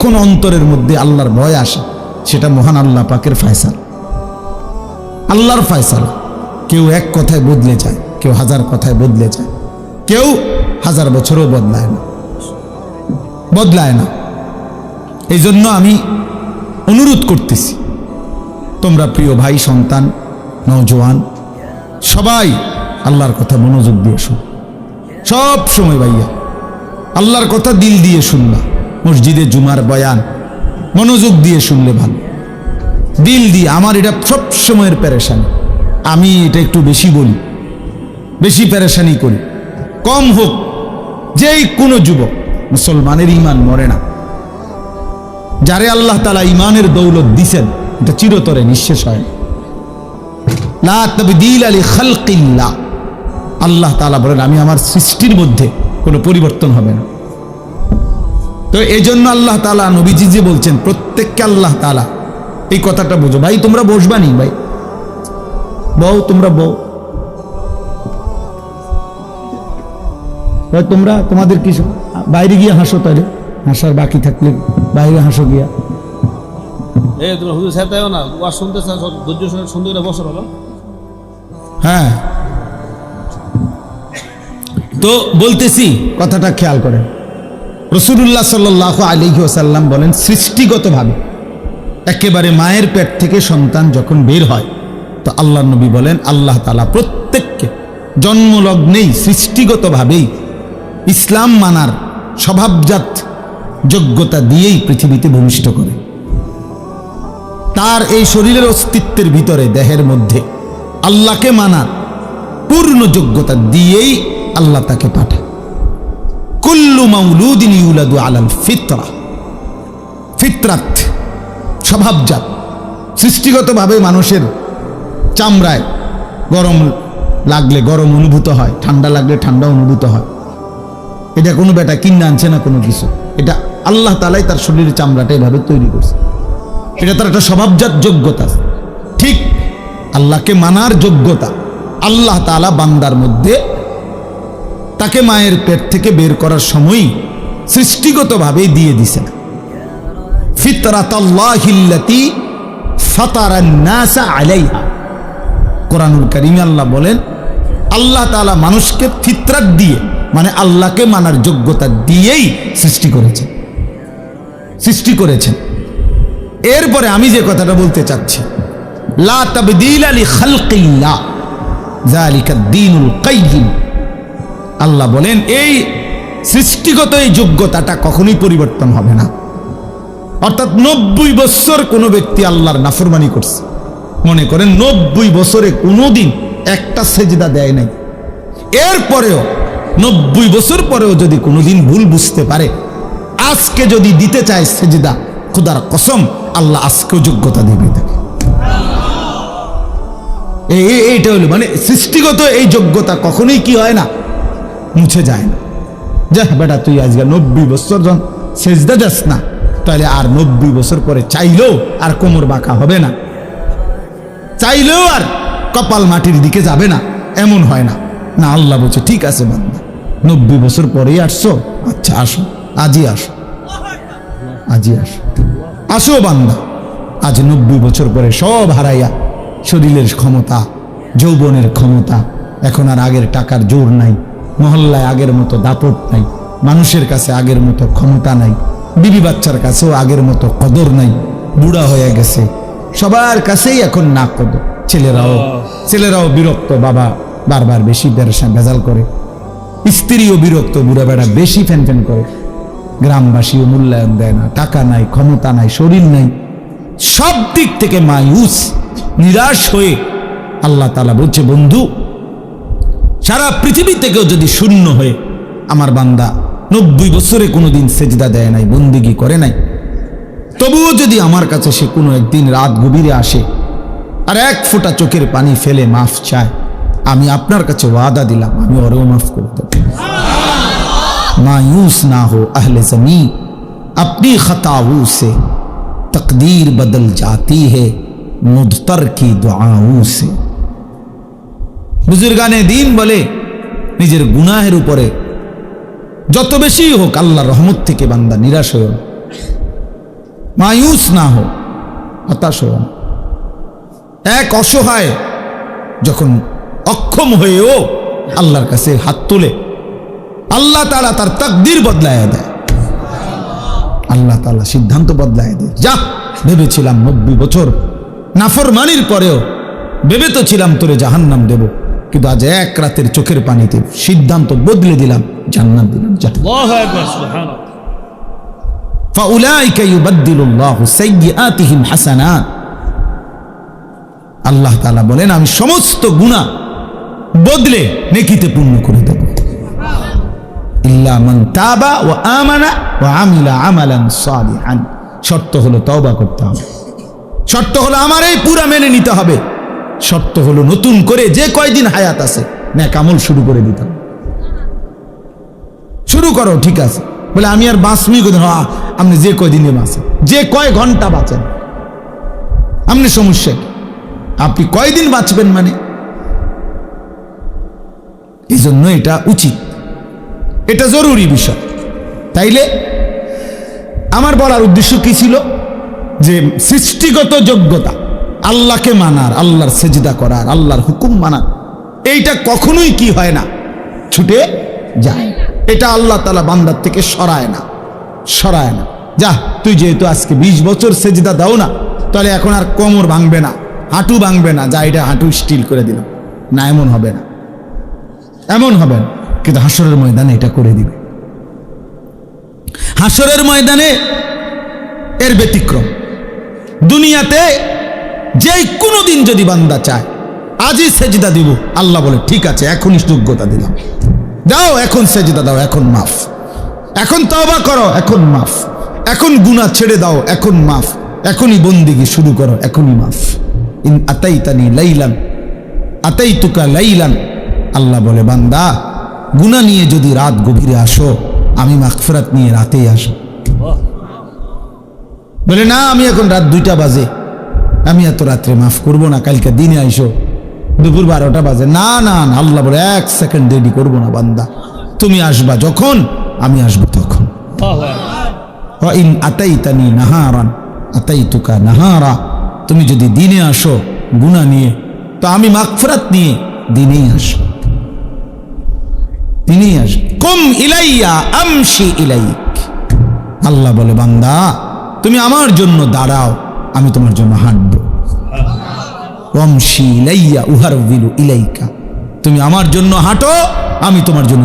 কোন অন্তরের মধ্যে আল্লাহর ভয় আসে, সেটা মহান আল্লাহ পাকের ফয়সালা, আল্লাহর ফয়সালা। কেউ এক কথায় বদলে যায়, কেউ হাজার কথায় বদলে যায়, কেউ হাজার বছরও বদলায় না। এই জন্য আমি অনুরোধ করতেছি, তোমরা প্রিয় ভাই, সন্তান, নওজোয়ান সবাই আল্লাহর কথা মনোযোগ দিয়ে শুন। সব সময় ভাইয়া আল্লাহর কথা দিল দিয়ে শুনবা। মসজিদে জুমার বয়ান মনোযোগ দিয়ে শুনলে ভালো, দিল দিয়ে। আমার এটা সব সময়ের পেরেশানি, আমি এটা একটু বেশি বলি, বেশি পেরেশানি করি। কম হোক, যেই কোনো যুবক, মুসলমানের ঈমান মরে না। যারে আল্লাহ তাআলা ঈমানের দৌলত দিছেন, এটা চিরতরে নিঃশেষ হয় না। লা তাবদীলা লিখালকিল্লাহ, আল্লাহ তাআলা বলেন আমি আমার সৃষ্টির মধ্যে কোনো পরিবর্তন হবে না। তো এই জন্য আল্লাহ তাআলা নবীজি যে বলছেন, প্রত্যেককে আল্লাহ তাআলা, এই কথাটা বুঝো ভাই। তোমরা বসবা নি ভাই, বউ, তোমরা বউ ভাই, তোমরা তোমাদের কিছু বাইরে গিয়ে হাসো, তাহলে হাসার বাকি থাকলে বাইরে হাসো গিয়া। তোমরা হুজুর সাহেব তাইও না, ওয়াজ শুনতে চাও, ধৈর্য শুনে সুন্দর করে বসো বাবা। হ্যাঁ, তো বলতেছি, কথাটা খেয়াল করেন। রাসূলুল্লাহ সাল্লাল্লাহু আলাইহি ওয়াসাল্লাম বলেন, সৃষ্টিগতভাবে একেবারে মায়ের পেট থেকে সন্তান যখন বের হয়, তো আল্লাহর নবী বলেন আল্লাহ তাআলা প্রত্যেককে জন্মলগ্নেই সৃষ্টিগতভাবেই ইসলাম মানার স্বভাবজাত যোগ্যতা দিয়েই পৃথিবীতে ভূমিষ্ঠ করে। তার এই শরীরের অস্তিত্বের ভিতরে, দেহের মধ্যে আল্লাহকে মানার পূর্ণ যোগ্যতা দিয়েই আল্লাহ তাকে পাঠায়। কুল্লু মাউলুদিন ইউলাদু আলাল ফিতরা, ফিতরাত, স্বভাবজাত, সৃষ্টিগতভাবে মানুষের চামড়ায় গরম লাগলে গরম অনুভূত হয়, ঠান্ডা লাগলে ঠান্ডা অনুভূত হয়। এটা কোনো বেটা কিনে আনছে না কোনো কিছু, এটা আল্লাহ তাআলাই তার শরীরের চামড়াটা এভাবে তৈরি করছে। এটা তার একটা স্বভাবজাত যোগ্যতা। ঠিক আল্লাহকে মানার যোগ্যতা আল্লাহ তাআলা বান্দার মধ্যে তাকে মায়ের পেট থেকে বের করার সময়ই সৃষ্টিগতভাবেই দিয়ে দিছেন। ফিতরাতাল্লাহিল্লাতী ফাতারান নাসা আলাইহা, কোরআনুল কারীমে আল্লাহ বলেন, আল্লাহ তাআলা মানুষকে ফিতরাত দিয়ে, মানে আল্লাহকে মানার যোগ্যতা দিয়েই সৃষ্টি করেছেন। এরপরে আমি যে কথাটা বলতে চাচ্ছি, লা তাবদীলা লিখালকিল্লাহ যালিকা দ্বীনুল কাইয়্যিম, আল্লাহ বলেন এই সৃষ্টিগত এই যোগ্যতাটা কখনোই পরিবর্তন হবে না। অর্থাৎ 90 বছর কোনো ব্যক্তি আল্লাহর নাফরমানি করছে, মনে করেন 90 বছরে কোনোদিন একটা সেজদা দেয় নাই, এরপরেও 90 বছর পরেও যদি কোনোদিন ভুল বুঝতে পারে, আজকে যদি দিতে চায় সেজদা, খোদার কসম আল্লাহ আজকেও যোগ্যতা দেবে তাকে। এইটা হলো মানে সৃষ্টিগত এই যোগ্যতা কখনোই কি হয় না, মুছে যায় না। যা বেটা, তুই আজকে 90 বছর যখন সেজদা যাস না, তাহলে আর 90 বছর পরে চাইলেও আর কোমর বাঁকা হবে না, চাইলেও আর কপাল মাটির দিকে যাবে না, এমন হয় না। না, আল্লাহ বলছে ঠিক আছে বান্দা, 90 বছর পরেই আসছো, আচ্ছা আসো, আজই আসো, আজই আসো, আসো বান্দা। আজ 90 বছর পরে সব হারাইয়া, শরীরের ক্ষমতা, যৌবনের ক্ষমতা, এখন আর আগের টাকার জোর নাই, মহল্লায় আগের মতো দাপট নাই, মানুষের কাছে আগের মতো ক্ষমতা নাই, বিবি বাচ্চার কাছেও আগের মতো কদর নাই, বুড়া হয়ে গেছে, সবার কাছেই এখন না কদর। ছেলেরাও বিরক্ত, বাবা বারবার বেশি ভেজাল করে, স্ত্রীও বিরক্ত, বুড়া বেড়া বেশি ফ্যান করে, গ্রামবাসীও মূল্যায়ন দেয় না, টাকা নাই, ক্ষমতা নাই, শরীর নাই, সব দিক থেকে মায়ুস, নিরাশ হয়ে আল্লাহ তাআলা বলছে, বন্ধু, সারা পৃথিবী থেকেও যদি শূন্য হয়ে আমার বান্দা 90 বছরে কোনোদিন সেজদা দেয় নাই, বন্দিগি করে নাই, তবুও যদি আমার কাছে সে কোনো একদিন রাত গভীরে আসে আর এক ফোঁটা চোখের পানি ফেলে মাফ চায়, আমি আপনার কাছে ওয়াদা দিলাম আমি ওরেও মাফ করে দেব। मायूस ना हो अहले ज़मीं, अपनी खताओं से तकदीर बदल जाती है मुद्तर की दुआओं से। बुजुर्गाने दीन बोले, निजेर गुनाहेर उपरे যত বেশি হোক আল্লাহর রহমত থেকে বান্দা নিরাশ হয়ো না। মায়ুস না হো, হতাশ হো না। এক অসহায় যখন অক্ষম হয়েও আল্লাহর কাছে হাত তোলে, আল্লাহ তাআলা তার তাকদীর বদলায় দেয়। আল্লাহ তাআলা সিদ্ধান্ত বদলায় দেয়। যা, ভেবেছিলাম 90 বছর নাফরমানির পরেও ভেবে তো ছিলাম তোরে জাহান্নাম দেব, কিন্তু আজ এক রাতের চোখের পানিতে সিদ্ধান্ত বদলে দিলাম, জান্নাত দিলাম। যা, আল্লাহু আকবার, সুবহানাল্লাহ। ফাউলাইকা ইউবাদদিলুল্লাহু সাইয়্যাতিহিম হাসানাত। আল্লাহ তাআলা বলেন আমি সমস্ত গুনাহ বদলে নেকিতে পূর্ণ করে দেব। ইল্লা মান তাবা ওয়া আমানা ওয়া আমিলা আমালান সালিহান। শর্ত হলো তওবা করতে হবে, শর্ত হলো আমার এই পুরা মেনে নিতে হবে, শর্ত হলো নতুন করে যে কয়দিন হায়াত আছে নেক আমল শুরু করে দিতে হবে। শুরু করো, ঠিক আছে, বলে আমি আর বাঁচমি কোথায়? আপনি যে কয়দিনে বাঁচেন, যে কয় ঘন্টা বাঁচেন, আপনি সমস্যা কি? আপনি কয়দিন বাঁচবেন মানে? এই জন্য এটা উচিত, এটা জরুরি বিষয়। তাইলে আমার বলার উদ্দেশ্য কি ছিল? যে সৃষ্টিগত যোগ্যতা, আল্লাহকে মানার, আল্লাহর সেজদা করার, আল্লাহর হুকুম মানার, এইটা কখনোই কি হয় না, ছুটে যায়। এটা আল্লাহ তাআলা বান্দার থেকে সরায় না, সরায় না। যা, তুই যেহেতু আজকে 20 বছর সেজদা দাও না, তাহলে এখন আর কোমর ভাঙবে না, হাঁটু ভাঙবে না, যা এটা হাঁটু স্টিল করে দিল না, এমন হবে না, এমন হবে না। কিন্তু হাসরের ময়দানে এটা করে দিবে। হাসরের ময়দানে এর ব্যতিক্রম। দুনিয়াতে যে কোনো দিন যদি বান্দা চায় আজই সেজদা দিব, আল্লাহ বলে ঠিক আছে, এখনই যোগ্যতা দিলাম, দাও এখন সেজদা দাও, এখন মাফ, এখন তওবা করো, এখন মাফ, এখন গুনাহ ছেড়ে দাও, এখন মাফ, এখনই বন্দেগী শুরু করো, এখনই মাফ। ইন আতাইতানি লাইলান আতাইতুকা লাইলান। আল্লাহ বলে বান্দা গুনাহ নিয়ে যদি রাত গভীরে আসো, আমি মাগফিরাত নিয়ে রাতেই আসো। বলে না, আমি এখন রাত 2টা বাজে, আমি এত রাত্রে মাফ করবো না, কালকে দিনে আইসো, দুপুর 12টা বাজে। না না না, আল্লাহ বলে 1 সেকেন্ড দেরি করবো না বান্দা, তুমি আসবা যখন আমি আসবো তখন। ওয়া ইন আতাইতানি নাহারান আতাইতুকা নাহারা। তুমি যদি দিনে আসো গুনাহ নিয়ে, তো আমি মাগফিরাত নিয়ে দিনেই আসো, দিনেই আসো। কুম ইলাইয়া আমশি ইলাইক। আল্লাহ বলে বান্দা তুমি আমার জন্য দাঁড়াও, আমি তোমার জন্য হাঁটবো। ওয়ামশি ইলাইয়া উহারবিলু ইলাইকা। তুমি আমার জন্য হাঁটো, আমি তোমার জন্য